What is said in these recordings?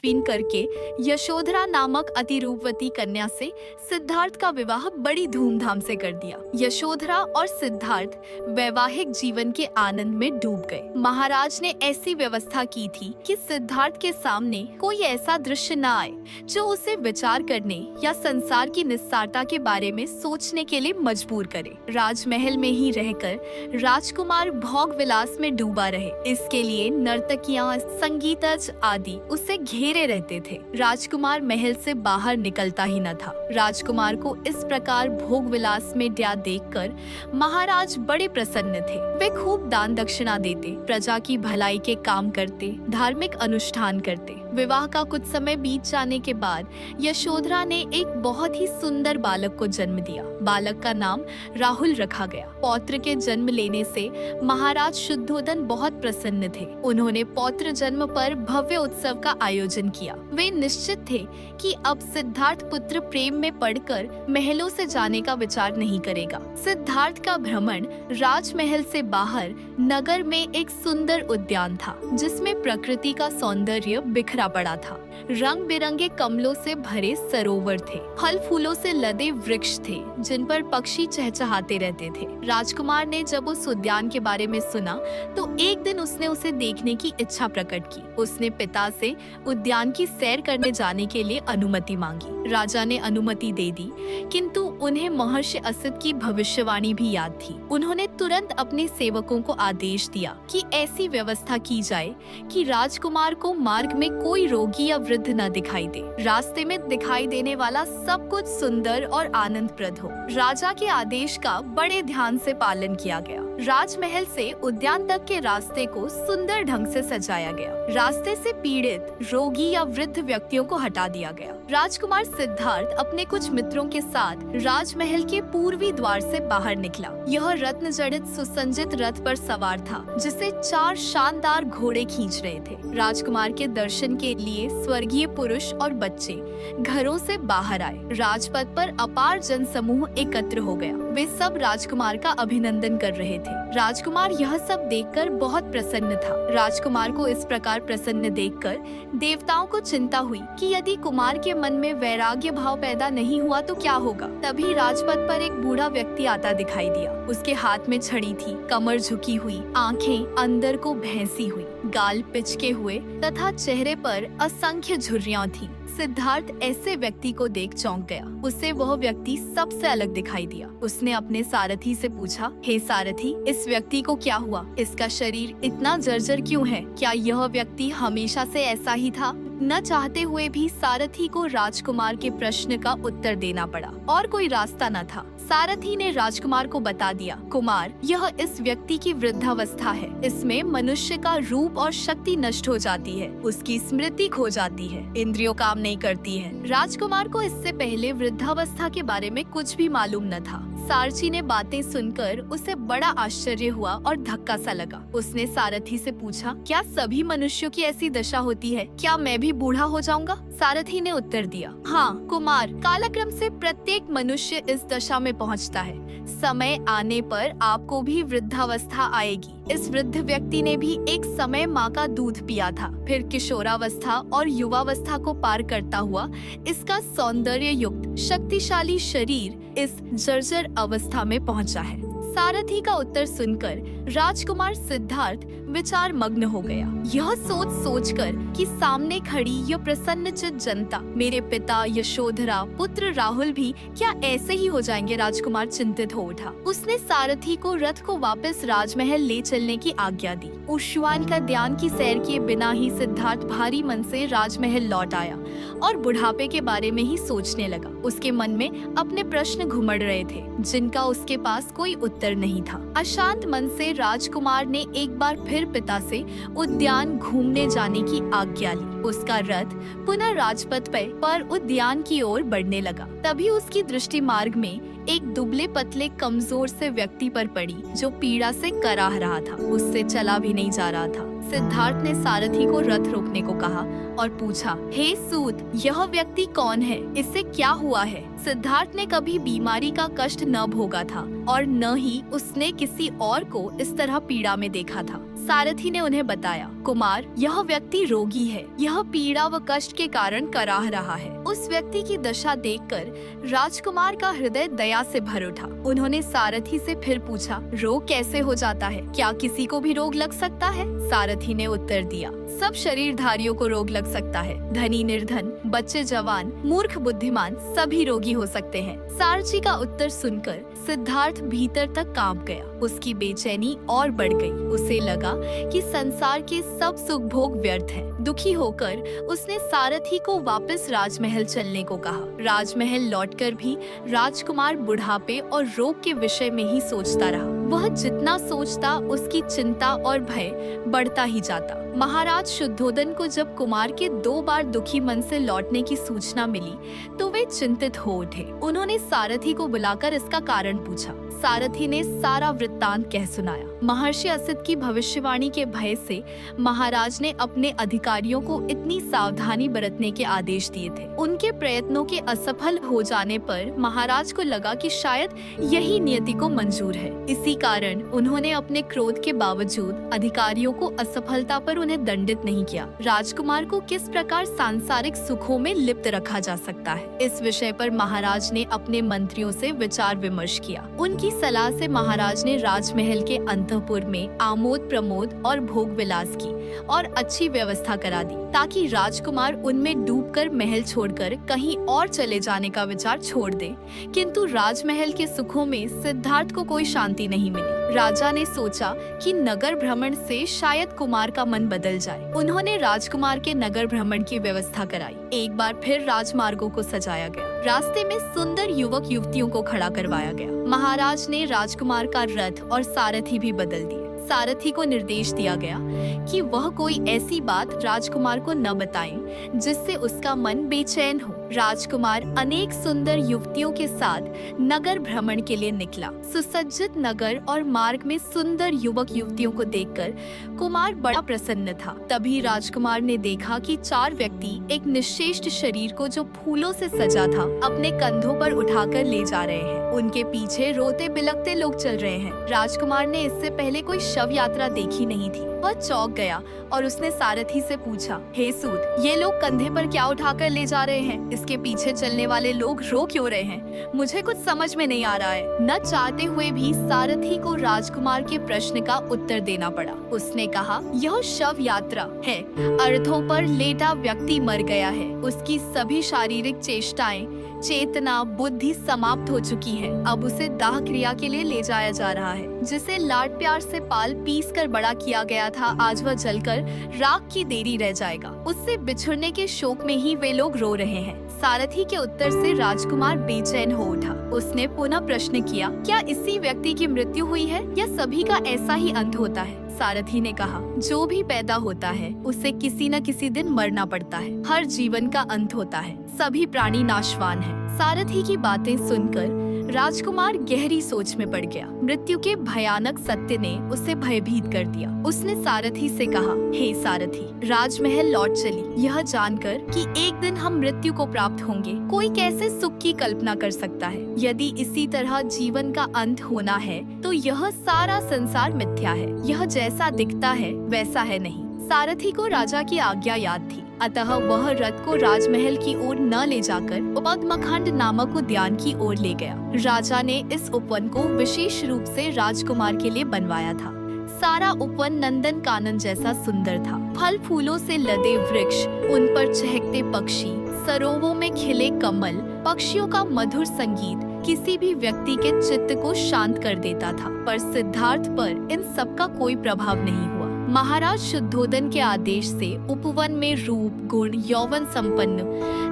छीन करके यशोधरा नामक अति रूपवती कन्या से सिद्धार्थ का विवाह बड़ी धूमधाम से कर दिया। यशोधरा और सिद्धार्थ वैवाहिक जीवन के आनंद में डूब गए। महाराज ने ऐसी व्यवस्था की थी कि सिद्धार्थ के सामने कोई ऐसा दृश्य न आए जो उसे विचार करने या संसार की निस्सारता के बारे में सोचने के लिए मजबूर करे। राजमहल में ही रहकर राजकुमार भोग विलास में डूबा रहे, इसके लिए नर्तकियां, संगीतज्ञ आदि उसे घेरे रहते थे। राजकुमार महल से बाहर निकलता ही न था। राजकुमार को इस प्रकार भोग विलास में डा देखकर महाराज बड़े प्रसन्न थे। वे खूब दान दक्षिणा देते, प्रजा की भलाई के काम करते, धार्मिक अनुष्ठान करते। विवाह का कुछ समय बीत जाने के बाद यशोधरा ने एक बहुत ही सुंदर बालक को जन्म दिया। बालक का नाम राहुल रखा गया। पौत्र के जन्म लेने से महाराज शुद्धोदन बहुत प्रसन्न थे। उन्होंने पौत्र जन्म पर भव्य उत्सव का आयोजन किया। वे निश्चित थे कि अब सिद्धार्थ पुत्र प्रेम में पड़कर महलों से जाने का विचार नहीं करेगा। सिद्धार्थ का भ्रमण राजमहल से बाहर नगर में एक सुंदर उद्यान था, जिसमें प्रकृति का सौंदर्य बिखरा पड़ा था। रंग बिरंगे कमलों से भरे सरोवर थे, फल फूलों से लदे वृक्ष थे जिन पर पक्षी चहचहाते रहते थे। राजकुमार ने जब उस उद्यान के बारे में सुना तो एक दिन उसने उसे देखने की इच्छा प्रकट की। उसने पिता से उद्यान की सैर करने जाने के लिए अनुमति मांगी। राजा ने अनुमति दे दी, किंतु उन्हें महर्षि असित की भविष्यवाणी भी याद थी। उन्होंने तुरंत अपने सेवकों को आदेश दिया कि ऐसी व्यवस्था की जाए कि राजकुमार को मार्ग में कोई रोगी या वृद्ध न दिखाई दे। रास्ते में दिखाई देने वाला सब कुछ सुंदर और आनंदप्रद हो। राजा के आदेश का बड़े ध्यान से पालन किया गया। राजमहल से उद्यान तक के रास्ते को सुंदर ढंग से सजाया गया। रास्ते से पीड़ित, रोगी या वृद्ध व्यक्तियों को हटा दिया गया। राजकुमार सिद्धार्थ अपने कुछ मित्रों के साथ राजमहल के पूर्वी द्वार से बाहर निकला। यह रत्न जड़ित सुसज्जित रथ पर सवार था, जिसे 4 शानदार घोड़े खींच रहे थे। राजकुमार के दर्शन के लिए स्वर्गीय पुरुष और बच्चे घरों से बाहर आए। राजपथ पर अपार जनसमूह एकत्र हो गया। वे सब राजकुमार का अभिनंदन कर रहे थे। राजकुमार यह सब देखकर बहुत प्रसन्न था। राजकुमार को इस प्रकार प्रसन्न देखकर देवताओं को चिंता हुई कि यदि कुमार के मन में वैराग्य भाव पैदा नहीं हुआ तो क्या होगा। तभी राजपथ पर एक बूढ़ा व्यक्ति आता दिखाई दिया। उसके हाथ में छड़ी थी, कमर झुकी हुई, आंखें अंदर को भैंसी हुई, गाल पिचके हुए तथा चेहरे पर असंख्य झुर्रियां थी। सिद्धार्थ ऐसे व्यक्ति को देख चौंक गया। उसे वह व्यक्ति सबसे अलग दिखाई दिया। उसने अपने सारथी से पूछा, हे सारथी, इस व्यक्ति को क्या हुआ? इसका शरीर इतना जर्जर क्यों है? क्या यह व्यक्ति हमेशा से ऐसा ही था? न चाहते हुए भी सारथी को राजकुमार के प्रश्न का उत्तर देना पड़ा और कोई रास्ता न था। सारथी ने राजकुमार को बता दिया, कुमार, यह इस व्यक्ति की वृद्धावस्था है। इसमें मनुष्य का रूप और शक्ति नष्ट हो जाती है, उसकी स्मृति खो जाती है, इंद्रियों काम नहीं करती है। राजकुमार को इससे पहले वृद्धावस्था के बारे में कुछ भी मालूम न था। सारथी ने बातें सुनकर उसे बड़ा आश्चर्य हुआ और धक्का सा लगा। उसने सारथी से पूछा, क्या सभी मनुष्यों की ऐसी दशा होती है? क्या मैं भी बूढ़ा हो जाऊंगा? सारथी ने उत्तर दिया, हाँ कुमार, कालक्रम से प्रत्येक मनुष्य इस दशा में पहुंचता है। समय आने पर आपको भी वृद्धावस्था आएगी। इस वृद्ध व्यक्ति ने भी एक समय माँ का दूध पिया था, फिर किशोरावस्था और युवावस्था को पार करता हुआ इसका सौंदर्य युक्त शक्तिशाली शरीर इस जर्जर अवस्था में पहुंचा है। सारथी का उत्तर सुनकर राजकुमार सिद्धार्थ विचार मग्न हो गया। यह सोच सोचकर कि सामने खड़ी यह प्रसन्नचित जनता, मेरे पिता यशोधरा, पुत्र राहुल भी क्या ऐसे ही हो जाएंगे? राजकुमार चिंतित हो उठा। उसने सारथी को रथ को वापस राजमहल ले चलने की आज्ञा दी। उष्वान का ध्यान की सैर किए बिना ही सिद्धार्थ भारी मन से राजमहल लौट आया और बुढ़ापे के बारे में ही सोचने लगा। उसके मन में अपने प्रश्न घुमड़ रहे थे, जिनका उसके पास कोई उत्तर नहीं था। अशांत मन से राजकुमार ने एक बार फिर पिता से उद्यान घूमने जाने की आज्ञा ली। उसका रथ पुनः राजपथ पर उद्यान की ओर बढ़ने लगा। तभी उसकी दृष्टि मार्ग में एक दुबले पतले कमजोर से व्यक्ति पर पड़ी, जो पीड़ा से कराह रहा था। उससे चला भी नहीं जा रहा था। सिद्धार्थ ने सारथी को रथ रोकने को कहा और पूछा, हे सूत, यह व्यक्ति कौन है? इससे क्या हुआ है? सिद्धार्थ ने कभी बीमारी का कष्ट न भोगा था और न ही उसने किसी और को इस तरह पीड़ा में देखा था। सारथी ने उन्हें बताया, कुमार, यह व्यक्ति रोगी है, यह पीड़ा व कष्ट के कारण कराह रहा है। उस व्यक्ति की दशा देखकर राजकुमार का हृदय दया से भर उठा। उन्होंने सारथी से फिर पूछा, रोग कैसे हो जाता है? क्या किसी को भी रोग लग सकता है? सारथी ने उत्तर दिया, सब शरीरधारियों को रोग लग सकता है। धनी निर्धन, बच्चे जवान, मूर्ख बुद्धिमान, सभी रोगी हो सकते हैं। सारथी का उत्तर सुनकर सिद्धार्थ भीतर तक कांप गया। उसकी बेचैनी और बढ़ गई। उसे लगा कि संसार के सब सुख भोग व्यर्थ हैं। दुखी होकर उसने सारथी को वापस राजमहल चलने को कहा। राजमहल लौटकर भी राजकुमार बुढ़ापे और रोग के विषय में ही सोचता रहा। वह जितना सोचता उसकी चिंता और भय बढ़ता ही जाता। महाराज शुद्धोधन को जब कुमार के 2 बार दुखी मन से लौटने की सूचना मिली तो वे चिंतित हो उठे। उन्होंने सारथी को बुलाकर इसका कारण पूछा। सारथी ने सारा वृत्तांत कह सुनाया। महर्षि असित की भविष्यवाणी के भय से महाराज ने अपने अधिकारियों को इतनी सावधानी बरतने के आदेश दिए थे। उनके प्रयत्नों के असफल हो जाने पर महाराज को लगा कि शायद यही नियति को मंजूर है। इसी कारण उन्होंने अपने क्रोध के बावजूद अधिकारियों को असफलता पर उन्हें दंडित नहीं किया। राजकुमार को किस प्रकार सांसारिक सुखों में लिप्त रखा जा सकता है, इस विषय पर महाराज ने अपने मंत्रियों से विचार विमर्श किया। उनकी सलाह से महाराज ने राजमहल के अंतःपुर में आमोद प्रमोद और भोग विलास की और अच्छी व्यवस्था करा दी, ताकि राजकुमार उनमें डूबकर महल छोड़कर कहीं और चले जाने का विचार छोड़ दे। किंतु राजमहल के सुखों में सिद्धार्थ को कोई शांति नहीं मिली। राजा ने सोचा कि नगर भ्रमण से शायद कुमार का मन बदल जाए। उन्होंने राजकुमार के नगर भ्रमण की व्यवस्था कराई। एक बार फिर राजमार्गों को सजाया गया। रास्ते में सुंदर युवक युवतियों को खड़ा करवाया गया। महाराज ने राजकुमार का रथ और सारथी भी बदल दिए। सारथी को निर्देश दिया गया कि वह कोई ऐसी बात राजकुमार को न बताएं जिससे उसका मन बेचैन हो। राजकुमार अनेक सुंदर युवतियों के साथ नगर भ्रमण के लिए निकला। सुसज्जित नगर और मार्ग में सुंदर युवक युवतियों को देखकर कुमार बड़ा प्रसन्न था। तभी राजकुमार ने देखा कि 4 व्यक्ति एक निश्चेष्ट शरीर को जो फूलों से सजा था अपने कंधों पर उठाकर ले जा रहे हैं। उनके पीछे रोते बिलखते लोग चल रहे हैं। राजकुमार ने इससे पहले कोई शव यात्रा देखी नहीं थी। वह चौंक गया और उसने सारथी से पूछा, हे सूत, ये लोग कंधे पर क्या उठाकर ले जा रहे हैं? इसके पीछे चलने वाले लोग रो क्यों रहे हैं? मुझे कुछ समझ में नहीं आ रहा है। न चाहते हुए भी सारथी को राजकुमार के प्रश्न का उत्तर देना पड़ा। उसने कहा, यह शव यात्रा है। अर्थों पर लेटा व्यक्ति मर गया है। उसकी सभी शारीरिक चेष्टाएं, चेतना, बुद्धि समाप्त हो चुकी है। अब उसे दाह क्रिया के लिए ले जाया जा रहा है। जिसे लाड प्यार से पाल पीस कर बड़ा किया गया था, आज वह जलकर राख की देरी रह जाएगा। उससे बिछुड़ने के शोक में ही वे लोग रो रहे हैं। सारथी के उत्तर से राजकुमार बेचैन हो उठा। उसने पुनः प्रश्न किया, क्या इसी व्यक्ति की मृत्यु हुई है या सभी का ऐसा ही अंत होता है? सारथी ने कहा, जो भी पैदा होता है उसे किसी न किसी दिन मरना पड़ता है। हर जीवन का अंत होता है। सभी प्राणी नाशवान हैं। सारथी की बातें सुनकर राजकुमार गहरी सोच में पड़ गया। मृत्यु के भयानक सत्य ने उसे भयभीत कर दिया। उसने सारथी से कहा, हे सारथी, राजमहल लौट चली, यह जानकर कि एक दिन हम मृत्यु को प्राप्त होंगे। कोई कैसे सुख की कल्पना कर सकता है? यदि इसी तरह जीवन का अंत होना है तो यह सारा संसार मिथ्या है। यह जैसा दिखता है वैसा है नहीं। सारथी को राजा की आज्ञा याद थी, अतः वह रथ को राजमहल की ओर न ले जाकर पद्मखंड नामक उद्यान की ओर ले गया। राजा ने इस उपवन को विशेष रूप से राजकुमार के लिए बनवाया था। सारा उपवन नंदन कानन जैसा सुंदर था। फल फूलों से लदे वृक्ष, उन पर चहकते पक्षी, सरोवरों में खिले कमल, पक्षियों का मधुर संगीत किसी भी व्यक्ति के चित्त को शांत कर देता था। पर सिद्धार्थ पर इन सब का कोई प्रभाव नहीं हुआ। महाराज शुद्धोधन के आदेश से उपवन में रूप, गुण, यौवन संपन्न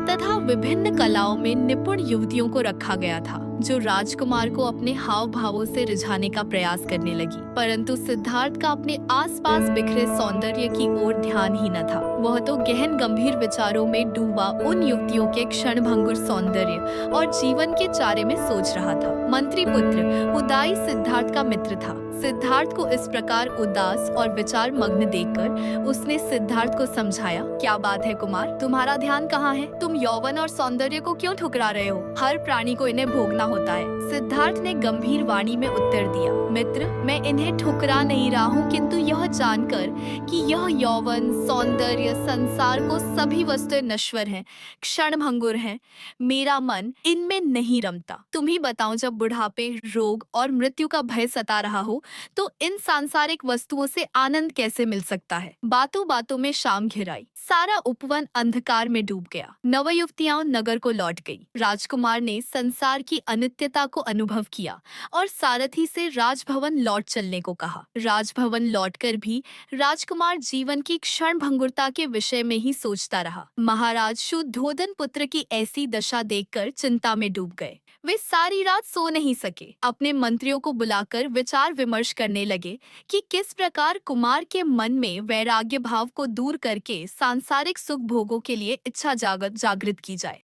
तथा विभिन्न कलाओं में निपुण युवतियों को रखा गया था, जो राजकुमार को अपने हाव भावों से रिझाने का प्रयास करने लगी। परंतु सिद्धार्थ का अपने आसपास बिखरे सौंदर्य की ओर ध्यान ही न था। वह तो गहन गंभीर विचारों में डूबा उन युवतियों के क्षणभंगुर सौंदर्य और जीवन के चारे में सोच रहा था। मंत्री पुत्र उदाई सिद्धार्थ का मित्र था। सिद्धार्थ को इस प्रकार उदास और विचार मग्न देखकर उसने सिद्धार्थ को समझाया, क्या बात है कुमार, तुम्हारा ध्यान कहाँ है? तुम यौवन और सौंदर्य को क्यों ठुकरा रहे हो? हर प्राणी को इन्हें भोगना होता है। सिद्धार्थ ने गंभीर वाणी में उत्तर दिया, मित्र, मैं इन्हें ठुकरा नहीं रहा हूँ, किंतु यह जानकर कि यह यौवन, सौंदर्य, संसार को सभी वस्तुएं नश्वर हैं, क्षणभंगुर हैं, मेरा मन इनमें नहीं रमता। तुम ही बताओ, जब बुढ़ापे, रोग और मृत्यु का भय सता रहा हो तो इन सांसारिक वस्तुओं से आनंद कैसे मिल सकता है? बातों बातों में शाम घिर आई। सारा उपवन अंधकार में डूब गया। नवयुवतियां नगर को लौट गई। राजकुमार ने संसार की अनित्यता को अनुभव किया और सारथी से राजभवन लौट चलने को कहा। राजभवन लौटकर भी राजकुमार जीवन की क्षण भंगुरता के विषय में ही सोचता रहा। महाराज शुद्धोधन पुत्र की ऐसी दशा देखकर चिंता में डूब गए। वे सारी रात सो नहीं सके। अपने मंत्रियों को बुलाकर विचार विमर्श करने लगे कि किस प्रकार कुमार के मन में वैराग्य भाव को दूर करके सांसारिक सुख भोगों के लिए इच्छा जागृत की जाए।